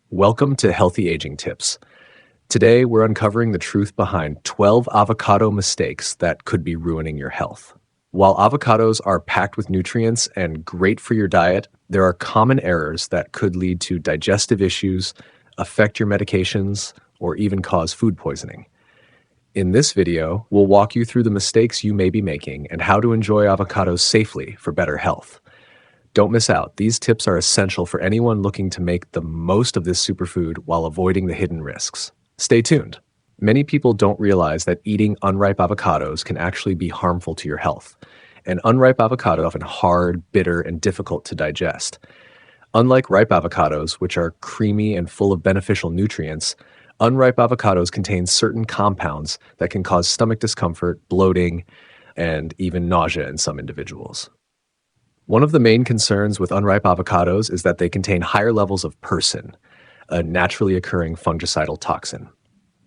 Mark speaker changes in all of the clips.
Speaker 1: Welcome to Healthy Aging Tips. Today, we're uncovering the truth behind 12 avocado mistakes that could be ruining your health. While avocados are packed with nutrients and great for your diet, there are common errors that could lead to digestive issues, affect your medications, or even cause food poisoning. In this video, we'll walk you through the mistakes you may be making and how to enjoy avocados safely for better health. Don't miss out. These tips are essential for anyone looking to make the most of this superfood while avoiding the hidden risks. Stay tuned. Many people don't realize that eating unripe avocados can actually be harmful to your health. An unripe avocado is often hard, bitter, and difficult to digest. Unlike ripe avocados, which are creamy and full of beneficial nutrients, unripe avocados contain certain compounds that can cause stomach discomfort, bloating, and even nausea in some individuals. One of the main concerns with unripe avocados is that they contain higher levels of persin, a naturally occurring fungicidal toxin.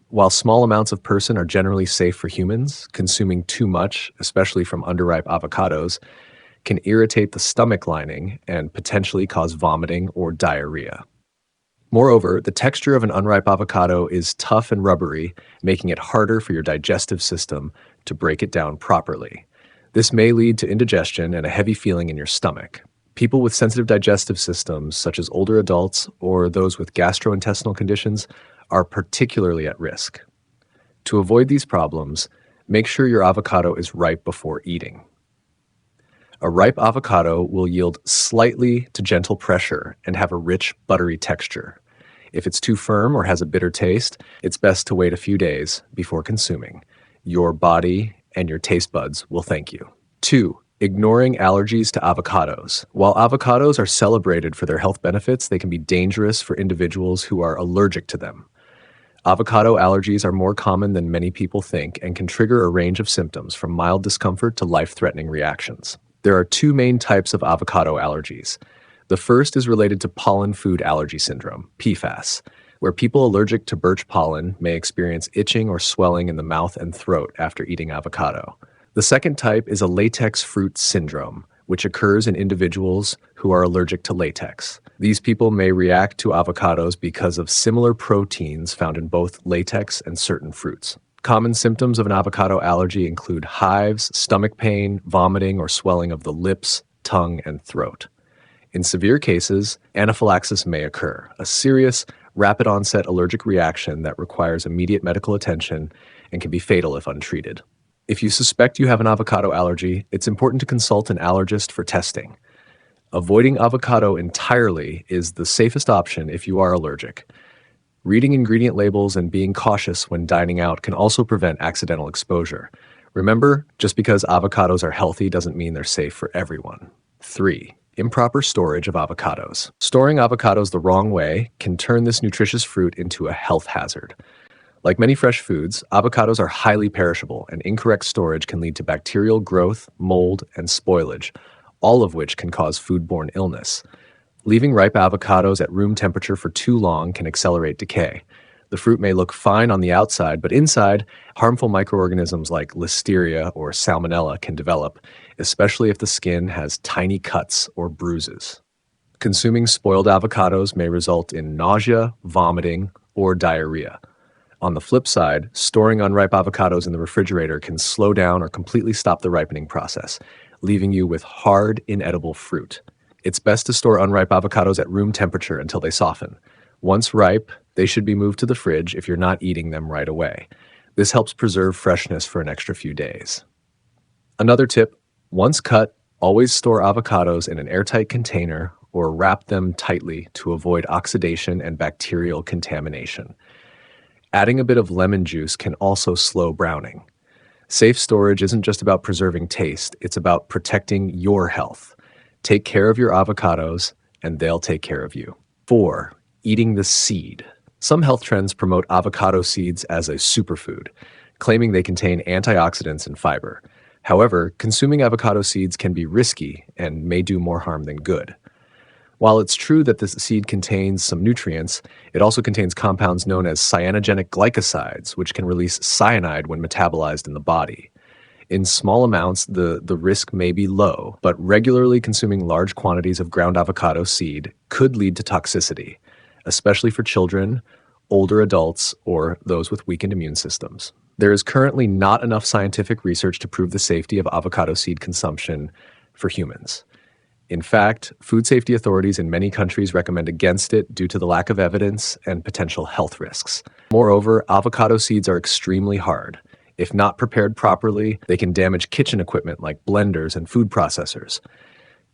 Speaker 1: While small amounts of persin are generally safe for humans, consuming too much, especially from underripe avocados, can irritate the stomach lining and potentially cause vomiting or diarrhea. Moreover, the texture of an unripe avocado is tough and rubbery, making it harder for your digestive system to break it down properly. This may lead to indigestion and a heavy feeling in your stomach. People with sensitive digestive systems, such as older adults or those with gastrointestinal conditions, are particularly at risk. To avoid these problems, make sure your avocado is ripe before eating. A ripe avocado will yield slightly to gentle pressure and have a rich, buttery texture. If it's too firm or has a bitter taste, it's best to wait a few days before consuming. Your body and your taste buds will thank you. 2. Ignoring allergies to avocados. While avocados are celebrated for their health benefits, they can be dangerous for individuals who are allergic to them. Avocado allergies are more common than many people think and can trigger a range of symptoms from mild discomfort to life-threatening reactions. There are two main types of avocado allergies. The first is related to pollen food allergy syndrome, PFAS, where people allergic to birch pollen may experience itching or swelling in the mouth and throat after eating avocado. The second type is a latex fruit syndrome, which occurs in individuals who are allergic to latex. These people may react to avocados because of similar proteins found in both latex and certain fruits. Common symptoms of an avocado allergy include hives, stomach pain, vomiting, or swelling of the lips, tongue, and throat. In severe cases, anaphylaxis may occur, a serious, rapid-onset allergic reaction that requires immediate medical attention and can be fatal if untreated. If you suspect you have an avocado allergy, it's important to consult an allergist for testing. Avoiding avocado entirely is the safest option if you are allergic. Reading ingredient labels and being cautious when dining out can also prevent accidental exposure. Remember, just because avocados are healthy doesn't mean they're safe for everyone. 3. Improper storage of avocados. Storing avocados the wrong way can turn this nutritious fruit into a health hazard. Like many fresh foods, avocados are highly perishable, and incorrect storage can lead to bacterial growth, mold, and spoilage, all of which can cause foodborne illness. Leaving ripe avocados at room temperature for too long can accelerate decay. The fruit may look fine on the outside, but inside, harmful microorganisms like listeria or salmonella can develop, especially if the skin has tiny cuts or bruises. Consuming spoiled avocados may result in nausea, vomiting, or diarrhea. On the flip side, storing unripe avocados in the refrigerator can slow down or completely stop the ripening process, leaving you with hard, inedible fruit. It's best to store unripe avocados at room temperature until they soften. Once ripe, they should be moved to the fridge if you're not eating them right away. This helps preserve freshness for an extra few days. Another tip, once cut, always store avocados in an airtight container or wrap them tightly to avoid oxidation and bacterial contamination. Adding a bit of lemon juice can also slow browning. Safe storage isn't just about preserving taste, it's about protecting your health. Take care of your avocados, and they'll take care of you. 4. Eating the seed. Some health trends promote avocado seeds as a superfood, claiming they contain antioxidants and fiber. However, consuming avocado seeds can be risky and may do more harm than good. While it's true that this seed contains some nutrients, it also contains compounds known as cyanogenic glycosides, which can release cyanide when metabolized in the body. In small amounts, the risk may be low, but regularly consuming large quantities of ground avocado seed could lead to toxicity. especially for children, older adults, or those with weakened immune systems. There is currently not enough scientific research to prove the safety of avocado seed consumption for humans. In fact, food safety authorities in many countries recommend against it due to the lack of evidence and potential health risks. Moreover, avocado seeds are extremely hard. If not prepared properly, they can damage kitchen equipment like blenders and food processors.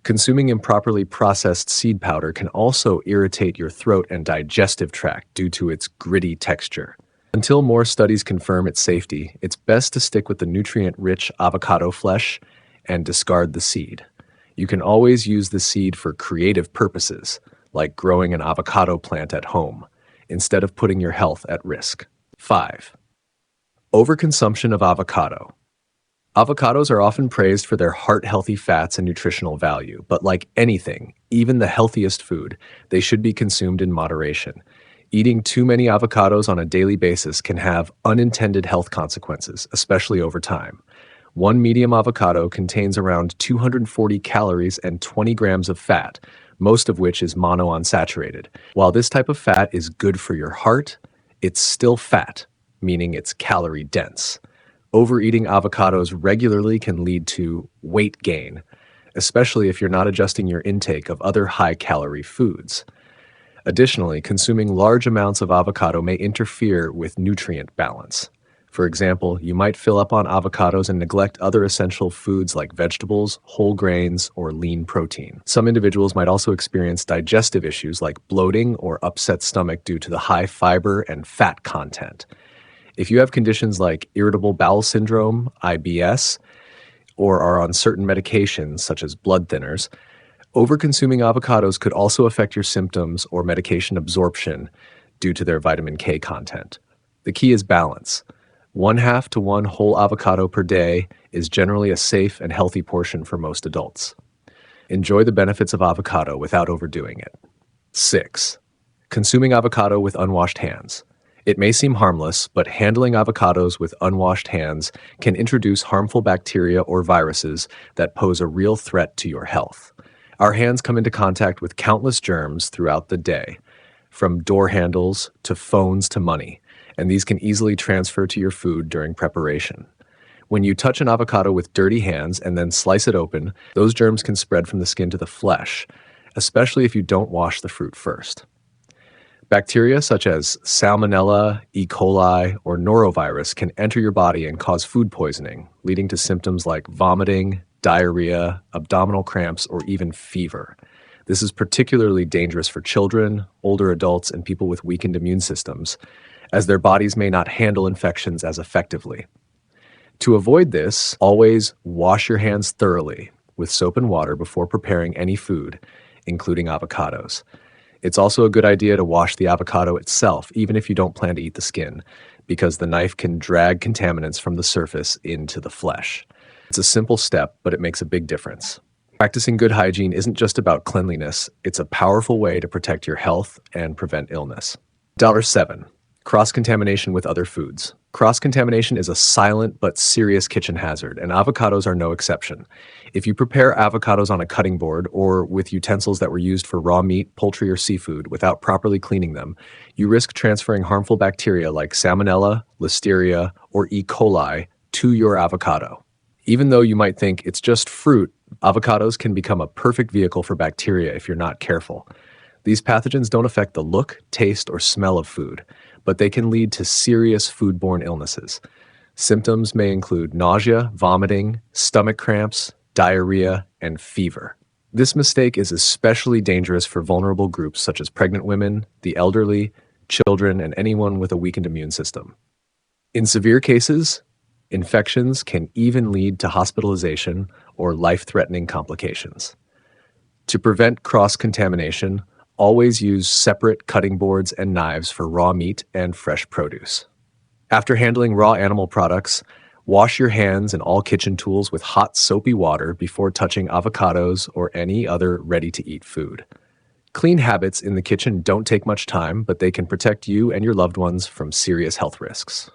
Speaker 1: Consuming improperly processed seed powder can also irritate your throat and digestive tract due to its gritty texture. Until more studies confirm its safety, it's best to stick with the nutrient-rich avocado flesh and discard the seed. You can always use the seed for creative purposes, like growing an avocado plant at home, instead of putting your health at risk. 5. Overconsumption of avocado. Avocados are often praised for their heart-healthy fats and nutritional value, but like anything, even the healthiest food, they should be consumed in moderation. Eating too many avocados on a daily basis can have unintended health consequences, especially over time. One medium avocado contains around 240 calories and 20 grams of fat, most of which is monounsaturated. While this type of fat is good for your heart, it's still fat, meaning it's calorie dense. Overeating avocados regularly can lead to weight gain, especially if you're not adjusting your intake of other high-calorie foods. Additionally, consuming large amounts of avocado may interfere with nutrient balance. For example, you might fill up on avocados and neglect other essential foods like vegetables, whole grains, or lean protein. Some individuals might also experience digestive issues like bloating or upset stomach due to the high fiber and fat content. If you have conditions like irritable bowel syndrome, IBS, or are on certain medications such as blood thinners, overconsuming avocados could also affect your symptoms or medication absorption due to their vitamin K content. The key is balance. 1/2 to 1 whole avocado per day is generally a safe and healthy portion for most adults. Enjoy the benefits of avocado without overdoing it. 6. Consuming avocado with unwashed hands. It may seem harmless, but handling avocados with unwashed hands can introduce harmful bacteria or viruses that pose a real threat to your health. Our hands come into contact with countless germs throughout the day, from door handles to phones to money, and these can easily transfer to your food during preparation. When you touch an avocado with dirty hands and then slice it open, those germs can spread from the skin to the flesh, especially if you don't wash the fruit first. Bacteria such as Salmonella, E. coli, or norovirus can enter your body and cause food poisoning, leading to symptoms like vomiting, diarrhea, abdominal cramps, or even fever. This is particularly dangerous for children, older adults, and people with weakened immune systems, as their bodies may not handle infections as effectively. To avoid this, always wash your hands thoroughly with soap and water before preparing any food, including avocados. It's also a good idea to wash the avocado itself, even if you don't plan to eat the skin, because the knife can drag contaminants from the surface into the flesh. It's a simple step, but it makes a big difference. Practicing good hygiene isn't just about cleanliness, it's a powerful way to protect your health and prevent illness. $7. Cross-contamination with other foods. Cross-contamination is a silent but serious kitchen hazard, and avocados are no exception. If you prepare avocados on a cutting board or with utensils that were used for raw meat, poultry, or seafood without properly cleaning them, you risk transferring harmful bacteria like Salmonella, Listeria, or E. coli to your avocado. Even though you might think it's just fruit, avocados can become a perfect vehicle for bacteria if you're not careful. These pathogens don't affect the look, taste, or smell of food, but they can lead to serious foodborne illnesses. Symptoms may include nausea, vomiting, stomach cramps, diarrhea, and fever. This mistake is especially dangerous for vulnerable groups such as pregnant women, the elderly, children, and anyone with a weakened immune system. In severe cases, infections can even lead to hospitalization or life-threatening complications. To prevent cross-contamination, always use separate cutting boards and knives for raw meat and fresh produce. After handling raw animal products, wash your hands and all kitchen tools with hot soapy water before touching avocados or any other ready-to-eat food. Clean habits in the kitchen don't take much time, but they can protect you and your loved ones from serious health risks.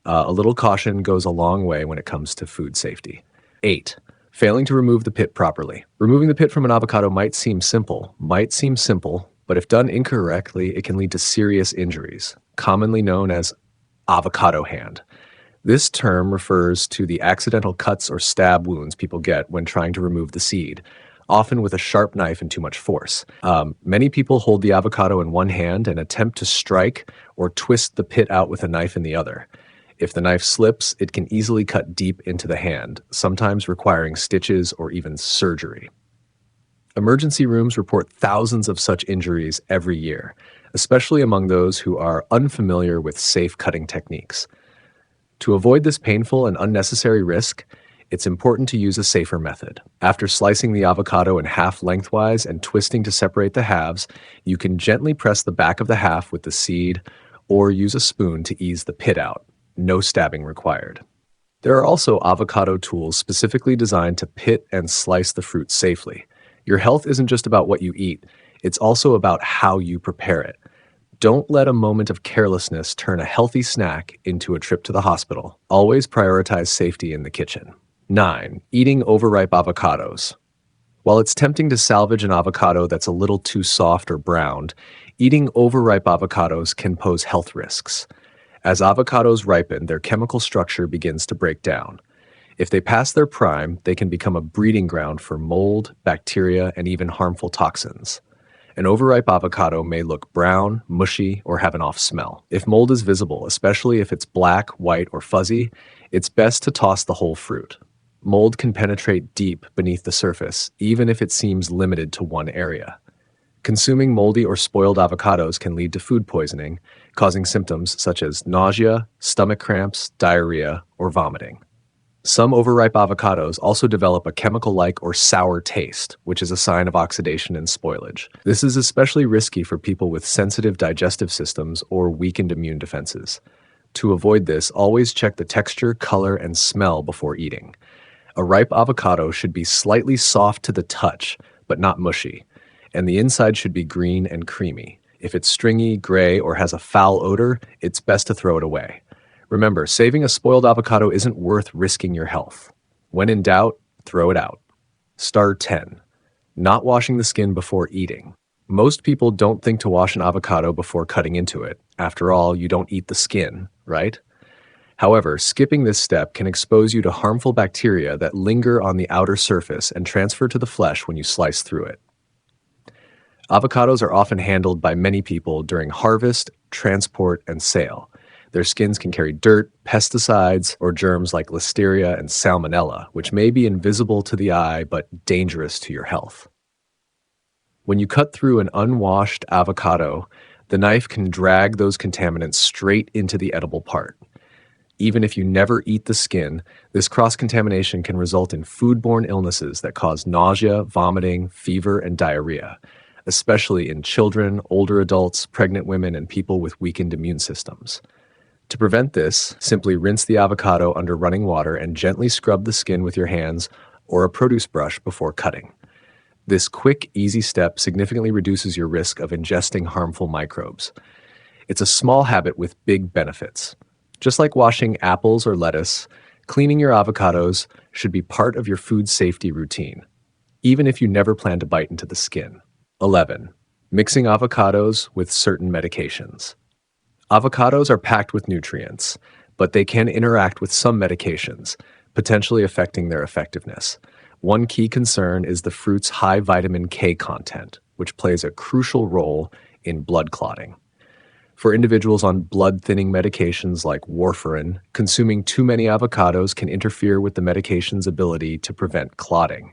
Speaker 1: A little caution goes a long way when it comes to food safety. 8. Failing to remove the pit properly. Removing the pit from an avocado might seem simple, but if done incorrectly, it can lead to serious injuries, commonly known as avocado hand. This term refers to the accidental cuts or stab wounds people get when trying to remove the seed, often with a sharp knife and too much force. Many people hold the avocado in one hand and attempt to strike or twist the pit out with a knife in the other. If the knife slips, it can easily cut deep into the hand, sometimes requiring stitches or even surgery. Emergency rooms report thousands of such injuries every year, especially among those who are unfamiliar with safe cutting techniques. To avoid this painful and unnecessary risk, it's important to use a safer method. After slicing the avocado in half lengthwise and twisting to separate the halves, you can gently press the back of the half with the seed or use a spoon to ease the pit out. No stabbing required. There are also avocado tools specifically designed to pit and slice the fruit safely. Your health isn't just about what you eat, it's also about how you prepare it. Don't let a moment of carelessness turn a healthy snack into a trip to the hospital. Always prioritize safety in the kitchen. 9. Eating overripe avocados. While it's tempting to salvage an avocado that's a little too soft or browned, eating overripe avocados can pose health risks. As avocados ripen, their chemical structure begins to break down. If they pass their prime, they can become a breeding ground for mold, bacteria, and even harmful toxins. An overripe avocado may look brown, mushy, or have an off smell. If mold is visible, especially if it's black, white, or fuzzy, it's best to toss the whole fruit. Mold can penetrate deep beneath the surface, even if it seems limited to one area. Consuming moldy or spoiled avocados can lead to food poisoning, causing symptoms such as nausea, stomach cramps, diarrhea, or vomiting. Some overripe avocados also develop a chemical-like or sour taste, which is a sign of oxidation and spoilage. This is especially risky for people with sensitive digestive systems or weakened immune defenses. To avoid this, always check the texture, color, and smell before eating. A ripe avocado should be slightly soft to the touch, but not mushy, and the inside should be green and creamy. If it's stringy, gray, or has a foul odor, it's best to throw it away. Remember, saving a spoiled avocado isn't worth risking your health. When in doubt, throw it out. Star 10. Not washing the skin before eating. Most people don't think to wash an avocado before cutting into it. After all, you don't eat the skin, right? However, skipping this step can expose you to harmful bacteria that linger on the outer surface and transfer to the flesh when you slice through it. Avocados are often handled by many people during harvest, transport, and sale. Their skins can carry dirt, pesticides, or germs like listeria and salmonella, which may be invisible to the eye but dangerous to your health. When you cut through an unwashed avocado, the knife can drag those contaminants straight into the edible part. Even if you never eat the skin, this cross-contamination can result in foodborne illnesses that cause nausea, vomiting, fever, and diarrhea, especially in children, older adults, pregnant women, and people with weakened immune systems. To prevent this, simply rinse the avocado under running water and gently scrub the skin with your hands or a produce brush before cutting. This quick, easy step significantly reduces your risk of ingesting harmful microbes. It's a small habit with big benefits. Just like washing apples or lettuce, cleaning your avocados should be part of your food safety routine, even if you never plan to bite into the skin. 11. Mixing avocados with certain medications. Avocados are packed with nutrients, but they can interact with some medications, potentially affecting their effectiveness. One key concern is the fruit's high vitamin K content, which plays a crucial role in blood clotting. For individuals on blood-thinning medications like warfarin, consuming too many avocados can interfere with the medication's ability to prevent clotting.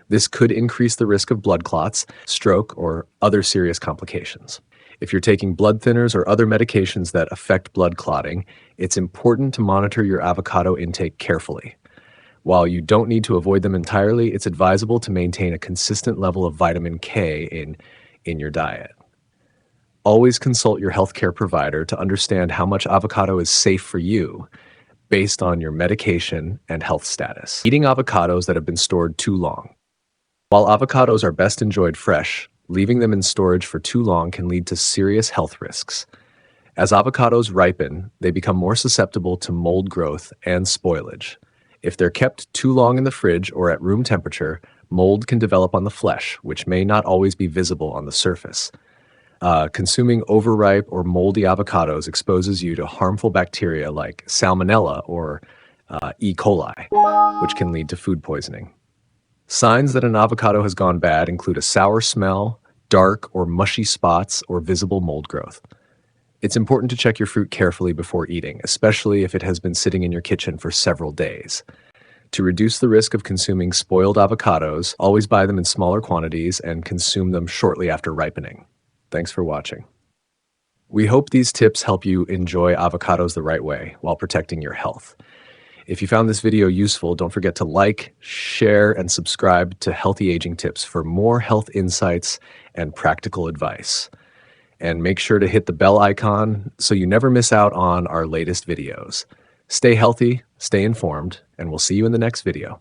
Speaker 1: This could increase the risk of blood clots, stroke, or other serious complications. If you're taking blood thinners or other medications that affect blood clotting, it's important to monitor your avocado intake carefully. While you don't need to avoid them entirely, it's advisable to maintain a consistent level of vitamin K in your diet. Always consult your healthcare provider to understand how much avocado is safe for you based on your medication and health status. Eating avocados that have been stored too long. While avocados are best enjoyed fresh, leaving them in storage for too long can lead to serious health risks. As avocados ripen, they become more susceptible to mold growth and spoilage. If they're kept too long in the fridge or at room temperature, mold can develop on the flesh, which may not always be visible on the surface. Consuming overripe or moldy avocados exposes you to harmful bacteria like salmonella or E. coli, which can lead to food poisoning. Signs that an avocado has gone bad include a sour smell, dark or mushy spots, or visible mold growth. It's important to check your fruit carefully before eating, especially if it has been sitting in your kitchen for several days. To reduce the risk of consuming spoiled avocados, always buy them in smaller quantities and consume them shortly after ripening. Thanks for watching. We hope these tips help you enjoy avocados the right way while protecting your health. If you found this video useful, don't forget to like, share, and subscribe to Healthy Aging Tips for more health insights and practical advice. And make sure to hit the bell icon so you never miss out on our latest videos. Stay healthy, stay informed, and we'll see you in the next video.